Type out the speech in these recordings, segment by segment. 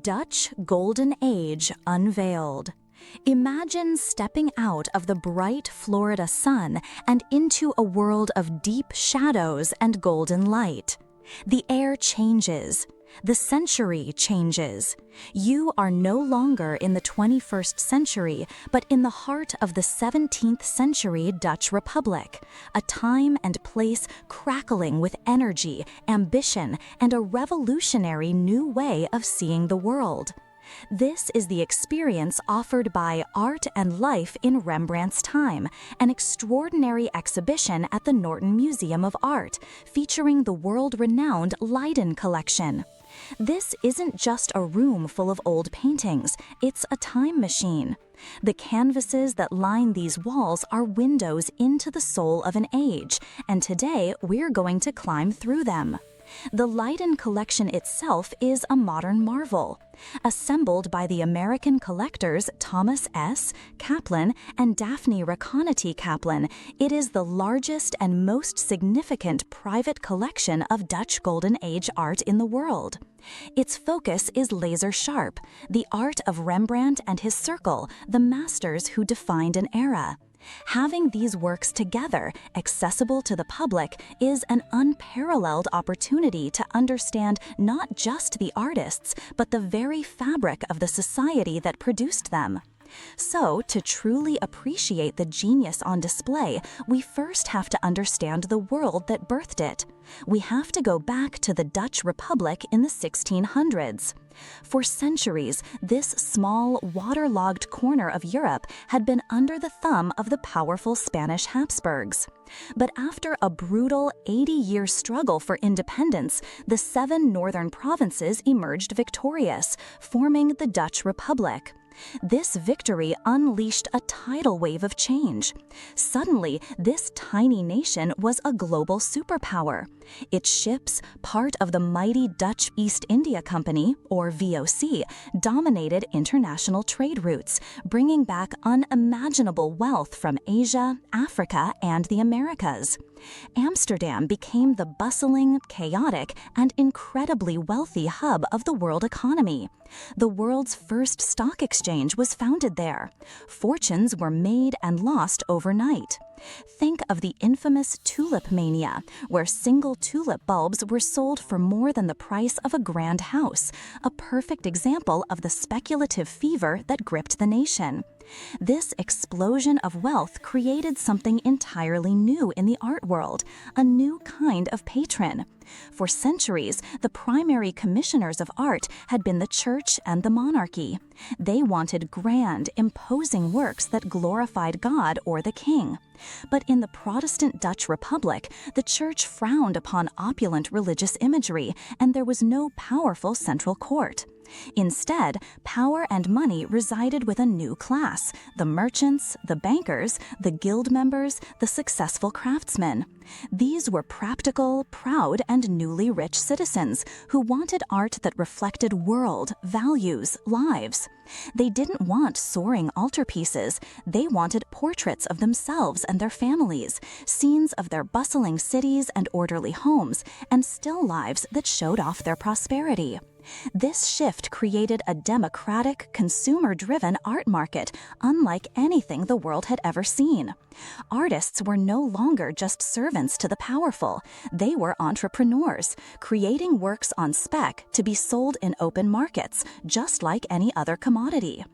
Dutch Golden Age Unveiled. Imagine stepping out of the bright Florida sun and into a world of deep shadows and golden light. The air changes. The century changes. You are no longer in the 21st century, but in the heart of the 17th century Dutch Republic, a time and place crackling with energy, ambition, and a revolutionary new way of seeing the world. This is the experience offered by Art and Life in Rembrandt's Time, an extraordinary exhibition at the Norton Museum of Art, featuring the world-renowned Leiden Collection. This isn't just a room full of old paintings, it's a time machine. The canvases that line these walls are windows into the soul of an age, and today we're going to climb through them. The Leiden Collection itself is a modern marvel. Assembled by the American collectors Thomas S. Kaplan and Daphne Reconati Kaplan, it is the largest and most significant private collection of Dutch Golden Age art in the world. Its focus is laser sharp, the art of Rembrandt and his circle, the masters who defined an era. Having these works together, accessible to the public, is an unparalleled opportunity to understand not just the artists, but the very fabric of the society that produced them. So, to truly appreciate the genius on display, we first have to understand the world that birthed it. We have to go back to the Dutch Republic in the 1600s. For centuries, this small, waterlogged corner of Europe had been under the thumb of the powerful Spanish Habsburgs. But after a brutal 80-year struggle for independence, the 7 northern provinces emerged victorious, forming the Dutch Republic. This victory unleashed a tidal wave of change. Suddenly, this tiny nation was a global superpower. Its ships, part of the mighty Dutch East India Company, or VOC, dominated international trade routes, bringing back unimaginable wealth from Asia, Africa, and the Americas. Amsterdam became the bustling, chaotic, and incredibly wealthy hub of the world economy. The world's first stock exchange was founded there. Fortunes were made and lost overnight. Think of the infamous tulip mania, where single tulip bulbs were sold for more than the price of a grand house, a perfect example of the speculative fever that gripped the nation. This explosion of wealth created something entirely new in the art world, a new kind of patron. For centuries, the primary commissioners of art had been the church and the monarchy. They wanted grand, imposing works that glorified God or the king. But in the Protestant Dutch Republic, the church frowned upon opulent religious imagery, and there was no powerful central court. Instead, power and money resided with a new class: the merchants, the bankers, the guild members, the successful craftsmen. These were practical, proud, and newly rich citizens who wanted art that reflected world, values, lives. They didn't want soaring altarpieces. They wanted portraits of themselves and their families, scenes of their bustling cities and orderly homes, and still lives that showed off their prosperity. This shift created a democratic, consumer-driven art market unlike anything the world had ever seen. Artists were no longer just servants to the powerful. They were entrepreneurs, creating works on spec to be sold in open markets, just like any other commodity.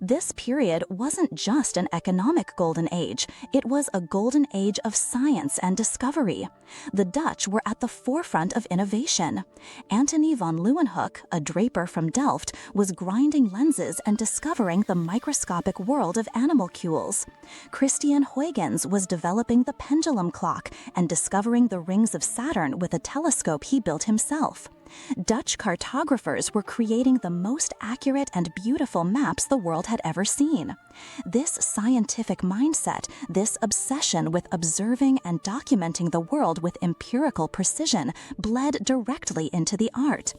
This period wasn't just an economic golden age, it was a golden age of science and discovery. The Dutch were at the forefront of innovation. Antony van Leeuwenhoek, a draper from Delft, was grinding lenses and discovering the microscopic world of animalcules. Christian Huygens was developing the pendulum clock and discovering the rings of Saturn with a telescope he built himself. Dutch cartographers were creating the most accurate and beautiful maps the world had ever seen. This scientific mindset, this obsession with observing and documenting the world with empirical precision, bled directly into the art.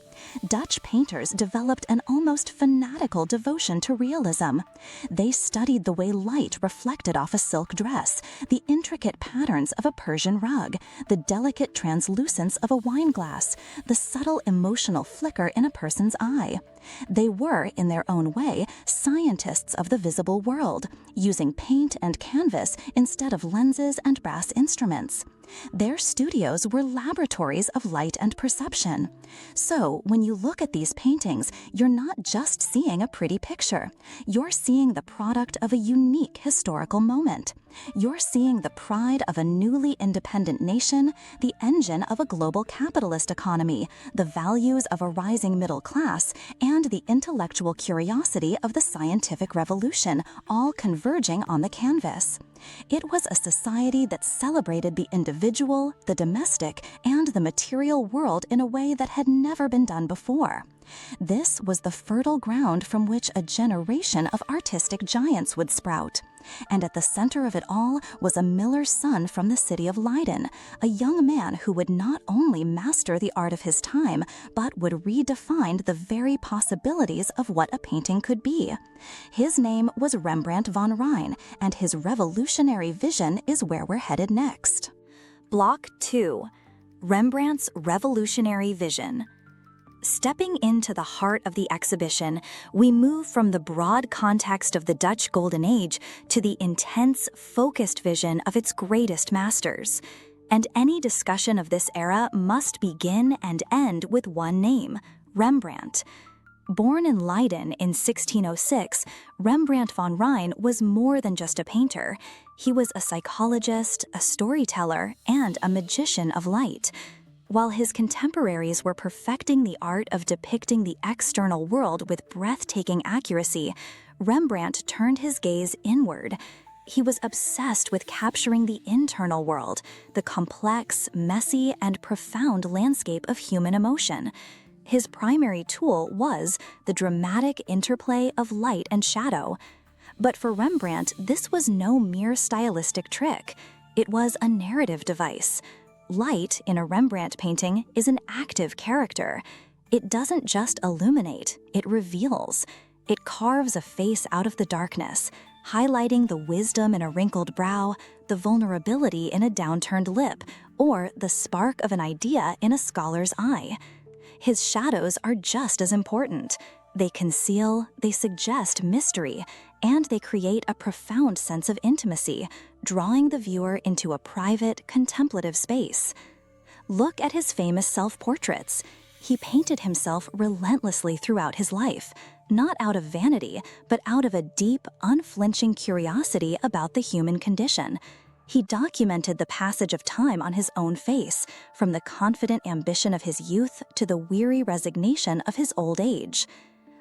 Dutch painters developed an almost fanatical devotion to realism. They studied the way light reflected off a silk dress, the intricate patterns of a Persian rug, the delicate translucence of a wine glass, the subtle subtle emotional flicker in a person's eye. They were, in their own way, scientists of the visible world, using paint and canvas instead of lenses and brass instruments. Their studios were laboratories of light and perception. So, when you look at these paintings, you're not just seeing a pretty picture. You're seeing the product of a unique historical moment. You're seeing the pride of a newly independent nation, the engine of a global capitalist economy, the values of a rising middle class, and the intellectual curiosity of the scientific revolution, all converging on the canvas. It was a society that celebrated the individual, the domestic, and the material world in a way that had never been done before. This was the fertile ground from which a generation of artistic giants would sprout. And at the center of it all was a miller's son from the city of Leiden, a young man who would not only master the art of his time, but would redefine the very possibilities of what a painting could be. His name was Rembrandt von Rijn, and his revolutionary vision is where we're headed next. Block 2. Rembrandt's Revolutionary Vision. Stepping into the heart of the exhibition, we move from the broad context of the Dutch Golden Age to the intense, focused vision of its greatest masters. And any discussion of this era must begin and end with one name: Rembrandt. Born in Leiden in 1606, Rembrandt von Rijn was more than just a painter. He was a psychologist, a storyteller, and a magician of light. While his contemporaries were perfecting the art of depicting the external world with breathtaking accuracy, Rembrandt turned his gaze inward. He was obsessed with capturing the internal world, the complex, messy, and profound landscape of human emotion. His primary tool was the dramatic interplay of light and shadow. But for Rembrandt, this was no mere stylistic trick. It was a narrative device. Light in a Rembrandt painting is an active character. It doesn't just illuminate, it reveals. It carves a face out of the darkness, highlighting the wisdom in a wrinkled brow, the vulnerability in a downturned lip, or the spark of an idea in a scholar's eye. His shadows are just as important. They conceal, they suggest mystery, and they create a profound sense of intimacy, drawing the viewer into a private, contemplative space. Look at his famous self-portraits. He painted himself relentlessly throughout his life, not out of vanity, but out of a deep, unflinching curiosity about the human condition. He documented the passage of time on his own face, from the confident ambition of his youth to the weary resignation of his old age.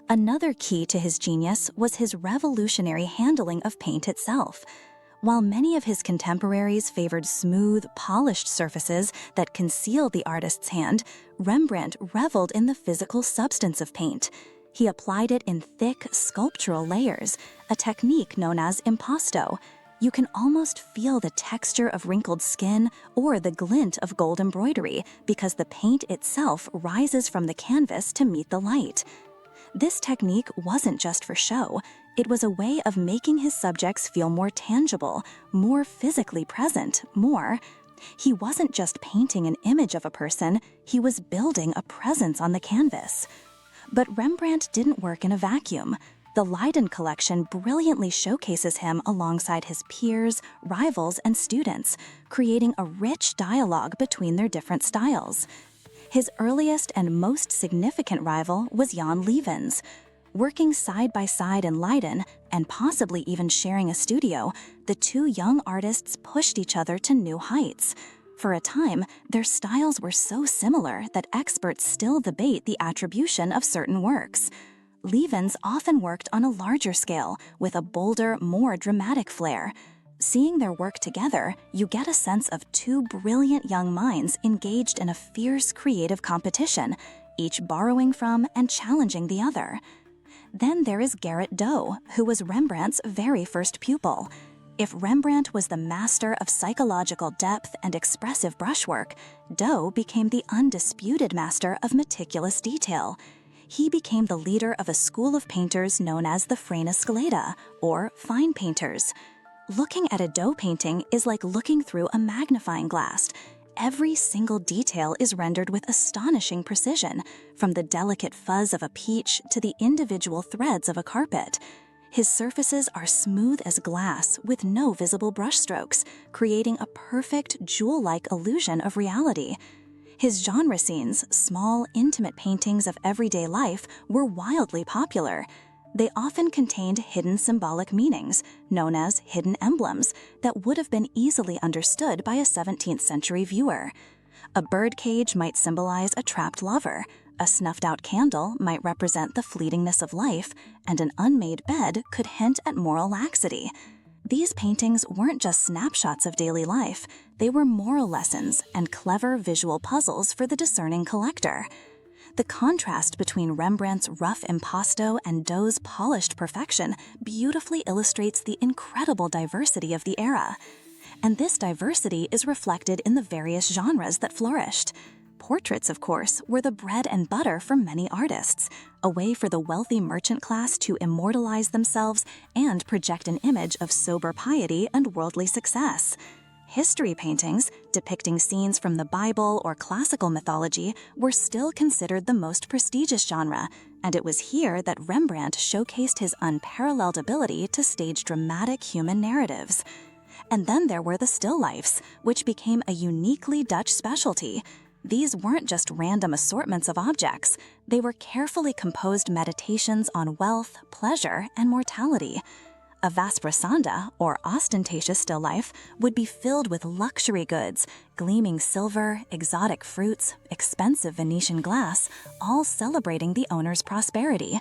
Another key to his genius was his revolutionary handling of paint itself. While many of his contemporaries favored smooth, polished surfaces that concealed the artist's hand, Rembrandt reveled in the physical substance of paint. He applied it in thick, sculptural layers, a technique known as impasto. You can almost feel the texture of wrinkled skin or the glint of gold embroidery because the paint itself rises from the canvas to meet the light. This technique wasn't just for show. It was a way of making his subjects feel more tangible, more physically present, more. He wasn't just painting an image of a person, he was building a presence on the canvas. But Rembrandt didn't work in a vacuum. The Leiden Collection brilliantly showcases him alongside his peers, rivals, and students, creating a rich dialogue between their different styles. His earliest and most significant rival was Jan Lievens. Working side by side in Leiden, and possibly even sharing a studio, the two young artists pushed each other to new heights. For a time, their styles were so similar that experts still debate the attribution of certain works. Lievens often worked on a larger scale, with a bolder, more dramatic flair. Seeing their work together, you get a sense of two brilliant young minds engaged in a fierce creative competition, each borrowing from and challenging the other. Then there is Gerrit Dou, who was Rembrandt's very first pupil. If Rembrandt was the master of psychological depth and expressive brushwork, Dou became the undisputed master of meticulous detail. He became the leader of a school of painters known as the Frena Scalata, or fine painters. Looking at a Dou painting is like looking through a magnifying glass. Every single detail is rendered with astonishing precision, from the delicate fuzz of a peach to the individual threads of a carpet. His surfaces are smooth as glass with no visible brushstrokes, creating a perfect jewel-like illusion of reality. His genre scenes, small, intimate paintings of everyday life, were wildly popular. They often contained hidden symbolic meanings, known as hidden emblems, that would have been easily understood by a 17th century viewer. A birdcage might symbolize a trapped lover, a snuffed-out candle might represent the fleetingness of life, and an unmade bed could hint at moral laxity. These paintings weren't just snapshots of daily life, they were moral lessons and clever visual puzzles for the discerning collector. The contrast between Rembrandt's rough impasto and Doe's polished perfection beautifully illustrates the incredible diversity of the era. And this diversity is reflected in the various genres that flourished. Portraits, of course, were the bread and butter for many artists, a way for the wealthy merchant class to immortalize themselves and project an image of sober piety and worldly success. History paintings, depicting scenes from the Bible or classical mythology, were still considered the most prestigious genre, and it was here that Rembrandt showcased his unparalleled ability to stage dramatic human narratives. And then there were the still lifes, which became a uniquely Dutch specialty. These weren't just random assortments of objects, they were carefully composed meditations on wealth, pleasure, and mortality. A vasprasanda, or ostentatious still life, would be filled with luxury goods, gleaming silver, exotic fruits, expensive Venetian glass, all celebrating the owner's prosperity.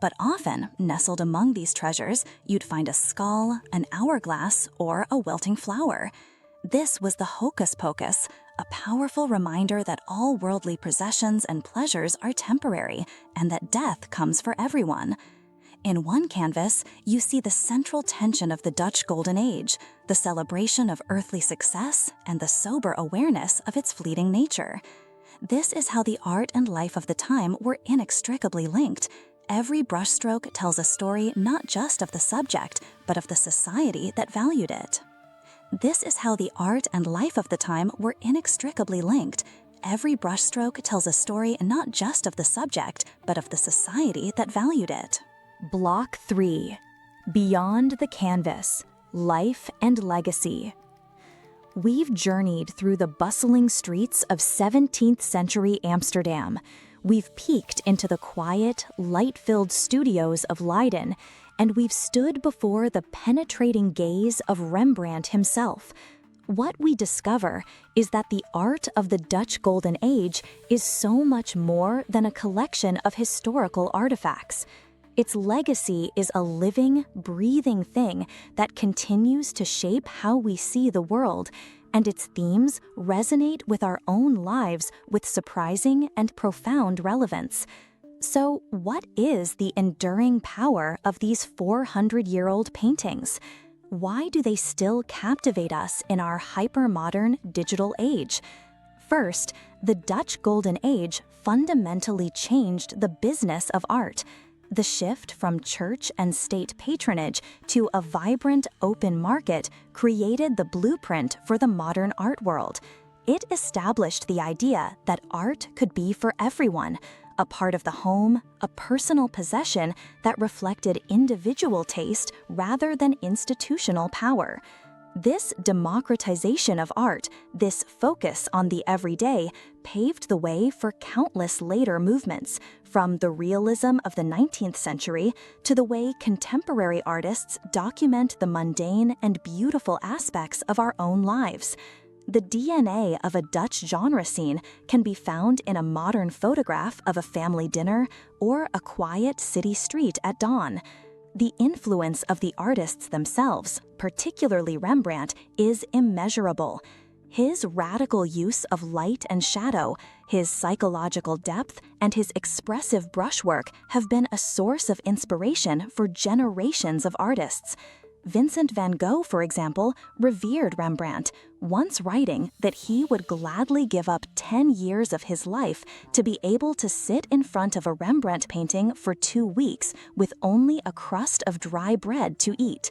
But often, nestled among these treasures, you'd find a skull, an hourglass, or a wilting flower. This was the hocus pocus, a powerful reminder that all worldly possessions and pleasures are temporary, and that death comes for everyone. In one canvas, you see the central tension of the Dutch Golden Age, the celebration of earthly success and the sober awareness of its fleeting nature. This is how the art and life of the time were inextricably linked. Every brushstroke tells a story not just of the subject, but of the society that valued it. This is how the art and life of the time were inextricably linked. Every brushstroke tells a story not just of the subject, but of the society that valued it. Block 3. Beyond the Canvas, Life and Legacy. We've journeyed through the bustling streets of 17th century Amsterdam. We've peeked into the quiet, light-filled studios of Leiden, and we've stood before the penetrating gaze of Rembrandt himself. What we discover is that the art of the Dutch Golden Age is so much more than a collection of historical artifacts. Its legacy is a living, breathing thing that continues to shape how we see the world, and its themes resonate with our own lives with surprising and profound relevance. So, what is the enduring power of these 400-year-old paintings? Why do they still captivate us in our hyper-modern digital age? First, the Dutch Golden Age fundamentally changed the business of art. The shift from church and state patronage to a vibrant open market created the blueprint for the modern art world. It established the idea that art could be for everyone, a part of the home, a personal possession that reflected individual taste rather than institutional power. This democratization of art, this focus on the everyday, paved the way for countless later movements, from the realism of the 19th century to the way contemporary artists document the mundane and beautiful aspects of our own lives. The DNA of a Dutch genre scene can be found in a modern photograph of a family dinner or a quiet city street at dawn. The influence of the artists themselves, particularly Rembrandt, is immeasurable. His radical use of light and shadow, his psychological depth, and his expressive brushwork have been a source of inspiration for generations of artists. Vincent van Gogh, for example, revered Rembrandt, once writing that he would gladly give up 10 years of his life to be able to sit in front of a Rembrandt painting for 2 weeks with only a crust of dry bread to eat.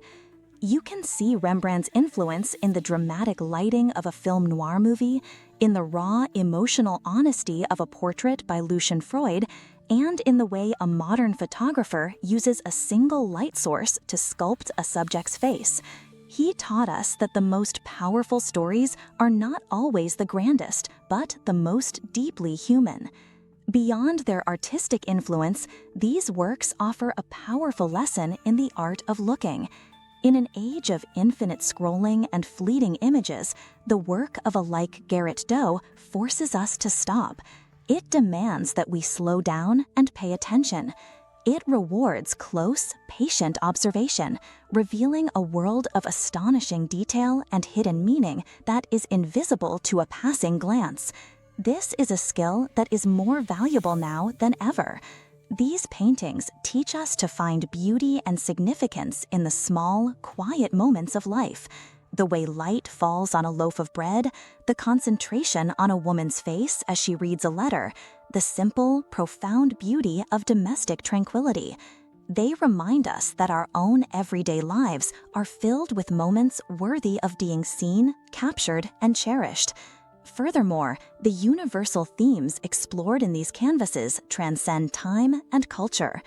You can see Rembrandt's influence in the dramatic lighting of a film noir movie, in the raw, emotional honesty of a portrait by Lucian Freud, and in the way a modern photographer uses a single light source to sculpt a subject's face. He taught us that the most powerful stories are not always the grandest, but the most deeply human. Beyond their artistic influence, these works offer a powerful lesson in the art of looking. In an age of infinite scrolling and fleeting images, the work of a like Gerrit Doe forces us to stop. It demands that we slow down and pay attention. It rewards close, patient observation, revealing a world of astonishing detail and hidden meaning that is invisible to a passing glance. This is a skill that is more valuable now than ever. These paintings teach us to find beauty and significance in the small, quiet moments of life. The way light falls on a loaf of bread, the concentration on a woman's face as she reads a letter, the simple, profound beauty of domestic tranquility. They remind us that our own everyday lives are filled with moments worthy of being seen, captured, and cherished. Furthermore, the universal themes explored in these canvases transcend time and culture.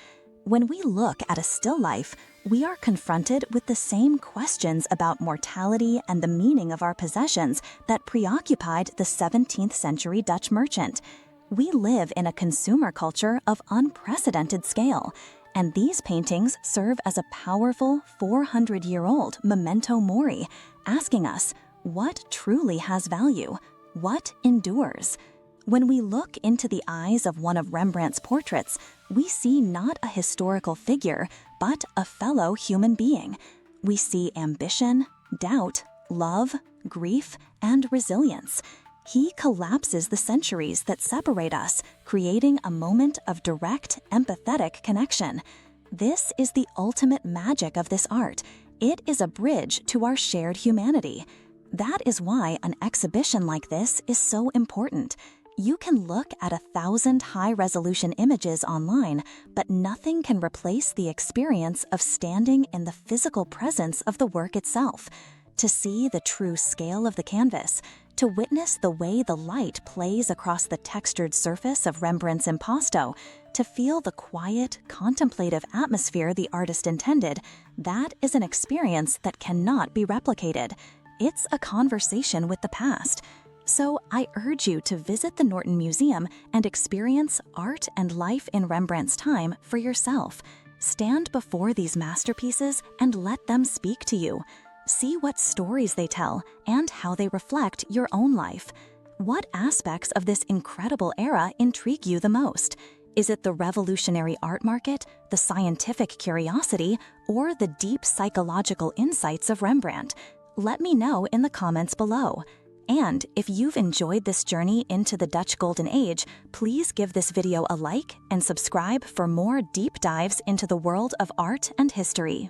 When we look at a still life, we are confronted with the same questions about mortality and the meaning of our possessions that preoccupied the 17th century Dutch merchant. We live in a consumer culture of unprecedented scale, and these paintings serve as a powerful 400-year-old memento mori, asking us, what truly has value? What endures? When we look into the eyes of one of Rembrandt's portraits, we see not a historical figure, but a fellow human being. We see ambition, doubt, love, grief, and resilience. He collapses the centuries that separate us, creating a moment of direct, empathetic connection. This is the ultimate magic of this art. It is a bridge to our shared humanity. That is why an exhibition like this is so important. You can look at 1,000 high-resolution images online, but nothing can replace the experience of standing in the physical presence of the work itself. To see the true scale of the canvas, to witness the way the light plays across the textured surface of Rembrandt's impasto, to feel the quiet, contemplative atmosphere the artist intended, that is an experience that cannot be replicated. It's a conversation with the past. So I urge you to visit the Norton Museum and experience art and life in Rembrandt's time for yourself. Stand before these masterpieces and let them speak to you. See what stories they tell and how they reflect your own life. What aspects of this incredible era intrigue you the most? Is it the revolutionary art market, the scientific curiosity, or the deep psychological insights of Rembrandt? Let me know in the comments below. And if you've enjoyed this journey into the Dutch Golden Age, please give this video a like and subscribe for more deep dives into the world of art and history.